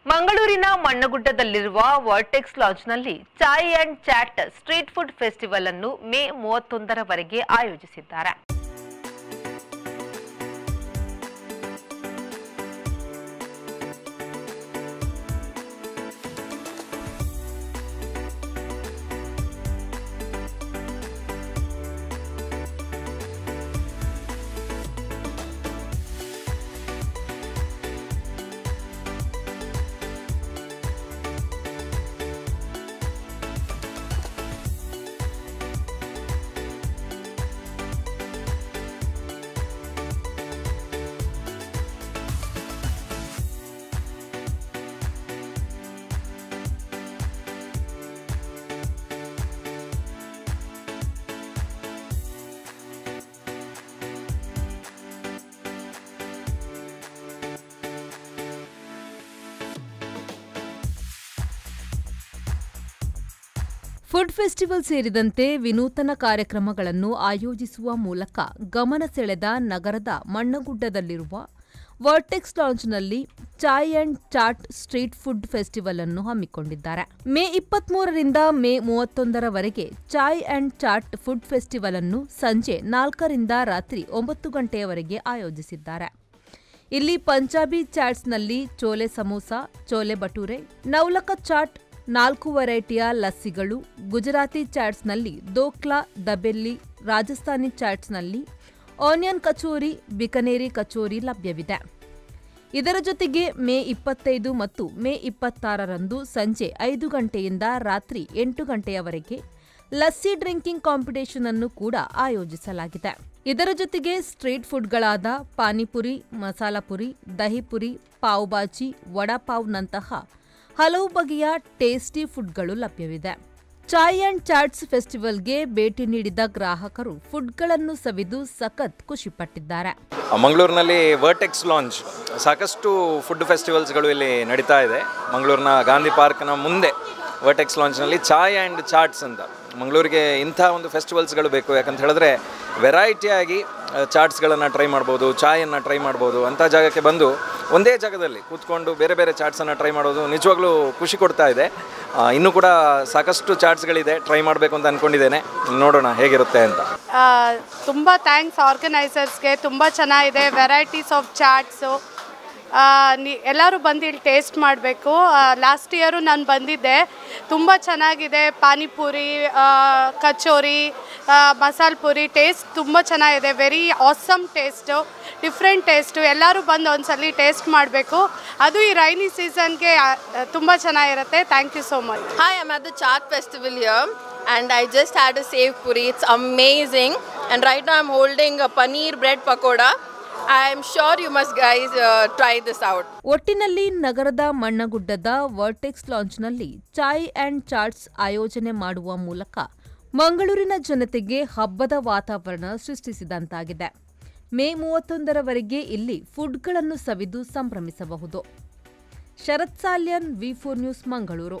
ಮಂಗಳೂರಿನ ಮಣ್ಣಗುಡ್ಡದಲ್ಲಿರುವ ವರ್ಟೆಕ್ಸ್ ಲಾಡ್ಜ್ನಲ್ಲಿ chai and chaat street food festival ಅನ್ನು ಮೇ 31ರವರೆಗೆ ಆಯೋಜಿಸಿದ್ದಾರೆ. ಫುಡ್ ಫೆಸ್ಟಿವಲ್ ಸೇರಿದಂತೆ ವಿನೂತನ ಕಾರ್ಯಕ್ರಮಗಳನ್ನು ಆಯೋಜಿಸುವ ಮೂಲಕ ಗಮನ ಸೆಳೆದ ನಗರದ ಮಣ್ಣಗುಡ್ಡದಲ್ಲಿರುವ ವರ್ಟೆಕ್ಸ್ ಲಾಡ್ಜ್ನಲ್ಲಿ chai and chaat street food festival ಅನ್ನು ಹಮ್ಮಿಕೊಂಡಿದ್ದಾರೆ. ಮೇ 23ರಿಂದ ಮೇ 31ರವರೆಗೆ chai and chaat food festival ಅನ್ನು ಸಂಜೆ 4ರಿಂದ ರಾತ್ರಿ 9 ಗಂಟೆಯವರೆಗೆ ಆಯೋಜಿಸಿದ್ದಾರೆ. ಇಲ್ಲಿ ಪಂಜಾಬಿ ಚಾಟ್ಸ್ನಲ್ಲಿ ಚೋಲೆ ಸಮೋಸಾ, ಚೋಲೆ ಭಟೂರೆ, ನವಲಕ ಚಾಟ್, 4 ವೆರೈಟಿಯ ಲಸ್ಸಿಗಳು, ಗುಜರಾತಿ ಚಾಟ್ಸ್ನಲ್ಲಿ ದೋಕ್ಲಾ, ದಬೆಲ್ಲಿ, ರಾಜಸ್ಥಾನಿ ಚಾಟ್ಸ್ನಲ್ಲಿ ಆನಿಯನ್ ಕಚೋರಿ, ಬಿಕನೇರಿ ಕಚೋರಿ ಲಭ್ಯವಿದೆ. ಇದರ ಜೊತೆಗೆ ಮೇ 25 ಮತ್ತು ಮೇ 26ರಂದು ಸಂಜೆ 5 ಗಂಟೆಯಿಂದ ರಾತ್ರಿ 8 ಗಂಟೆಯವರೆಗೆ ಲಸ್ಸಿ ಡ್ರಿಂಕಿಂಗ್ ಕಾಂಪಿಟೇಷನ್ ಅನ್ನು ಕೂಡ ಆಯೋಜಿಸಲಾಗಿದೆ. ಇದರ ಜೊತೆಗೆ ಸ್ಟ್ರೀಟ್ ಫುಡ್ಗಳಾದ ಪಾನಿಪುರಿ, ಮಸಾಲಪುರಿ, ದಹಿಪುರಿ, ಪಾವ್ ಬಾಜಿ, ವಡಾಪಾವ್ನಂತಹ ಹಲವು ಬಗೆಯ ಟೇಸ್ಟಿ ಫುಡ್ಗಳು ಲಭ್ಯವಿದೆ. ಚಾಯ್ ಅಂಡ್ ಚಾಟ್ಸ್ ಫೆಸ್ಟಿವಲ್ಗೆ ಭೇಟಿ ನೀಡಿದ ಗ್ರಾಹಕರು ಫುಡ್ಗಳನ್ನು ಸವಿದು ಸಖತ್ ಖುಷಿಪಟ್ಟಿದ್ದಾರೆ. ಮಂಗಳೂರಿನಲ್ಲಿ ವರ್ಟೆಕ್ಸ್ ಲಾಂಜ್ ಸಾಕಷ್ಟು ಫುಡ್ ಫೆಸ್ಟಿವಲ್ಸ್ಗಳು ಇಲ್ಲಿ ನಡೀತಾ ಇದೆ. ಮಂಗಳೂರಿನ ಗಾಂಧಿ ಪಾರ್ಕ್ನ ಮುಂದೆ ವರ್ಟೆಕ್ಸ್ ಲಾಂಜ್ನಲ್ಲಿ ಚಾಯ್ ಆ್ಯಂಡ್ ಚಾಟ್ಸ್ ಅಂತ ಮಂಗಳೂರಿಗೆ ಇಂಥ ಒಂದು ಫೆಸ್ಟಿವಲ್ಸ್ಗಳು ಬೇಕು. ಯಾಕಂತ ಹೇಳಿದ್ರೆ ವೆರೈಟಿಯಾಗಿ ಚಾಟ್ಸ್ಗಳನ್ನು ಟ್ರೈ ಮಾಡ್ಬೋದು, ಚಾಯನ್ನು ಟ್ರೈ ಮಾಡ್ಬೋದು. ಅಂಥ ಜಾಗಕ್ಕೆ ಬಂದು ಒಂದೇ ಜಾಗದಲ್ಲಿ ಕೂತ್ಕೊಂಡು ಬೇರೆ ಬೇರೆ ಚಾಟ್ಸನ್ನು ಟ್ರೈ ಮಾಡೋದು ನಿಜವಾಗ್ಲೂ ಖುಷಿ ಕೊಡ್ತಾ ಇದೆ. ಇನ್ನೂ ಕೂಡ ಸಾಕಷ್ಟು ಚಾಟ್ಸ್ಗಳಿದೆ, ಟ್ರೈ ಮಾಡಬೇಕು ಅಂತ ಅಂದ್ಕೊಂಡಿದ್ದೇನೆ. ನೋಡೋಣ ಹೇಗಿರುತ್ತೆ ಅಂತ. ತುಂಬ ಥ್ಯಾಂಕ್ಸ್ ಆರ್ಗನೈಸರ್ಸ್ಗೆ. ತುಂಬ ಚೆನ್ನಾಗಿದೆ ವೆರೈಟೀಸ್ ಆಫ್ ಚಾಟ್ಸು. ಎಲ್ಲರೂ ಬಂದು ಇಲ್ಲಿ ಟೇಸ್ಟ್ ಮಾಡಬೇಕು. ಲಾಸ್ಟ್ ಇಯರು ನಾನು ಬಂದಿದ್ದೆ, ತುಂಬ ಚೆನ್ನಾಗಿದೆ. ಪಾನಿಪುರಿ, ಕಚೋರಿ, ಮಸಾಲ ಪುರಿ ಟೇಸ್ಟ್ ತುಂಬ ಚೆನ್ನಾಗಿದೆ. Very awesome taste, different taste. ಎಲ್ಲರೂ ಬಂದು ಒಂದ್ಸಲಿ ಟೇಸ್ಟ್ ಮಾಡಬೇಕು. ಅದು ಈ ರೈನಿ ಸೀಸನ್ಗೆ ತುಂಬ ಚೆನ್ನಾಗಿರುತ್ತೆ. Thank you so much. Hi, I'm at the Chaat Festival here and I just had a sev puri. It's amazing. And right now I'm holding a paneer bread pakoda. I am sure you must guys try this out. ಒಟ್ಟಿನಲ್ಲಿ ನಗರದ ಮಣ್ಣಗುಡ್ಡದ vertex ಲಾಂಜ್ನಲ್ಲಿ chai and chaats ಆಯೋಜನೆ ಮಾಡುವ ಮೂಲಕ ಮಂಗಳೂರಿನ ಜನತೆಗೆ ಹಬ್ಬದ ವಾತಾವರಣ ಸೃಷ್ಟಿಸಿದಂತಾಗಿದೆ. ಮೇ 31ರವರೆಗೆ ಇಲ್ಲಿ ಫುಡ್ಗಳನ್ನು ಸವಿದು ಸಂಭ್ರಮಿಸಬಹುದು. ಶರತ್ ಸಾಲ್ಯನ್, V4 ನ್ಯೂಸ್, ಮಂಗಳೂರು.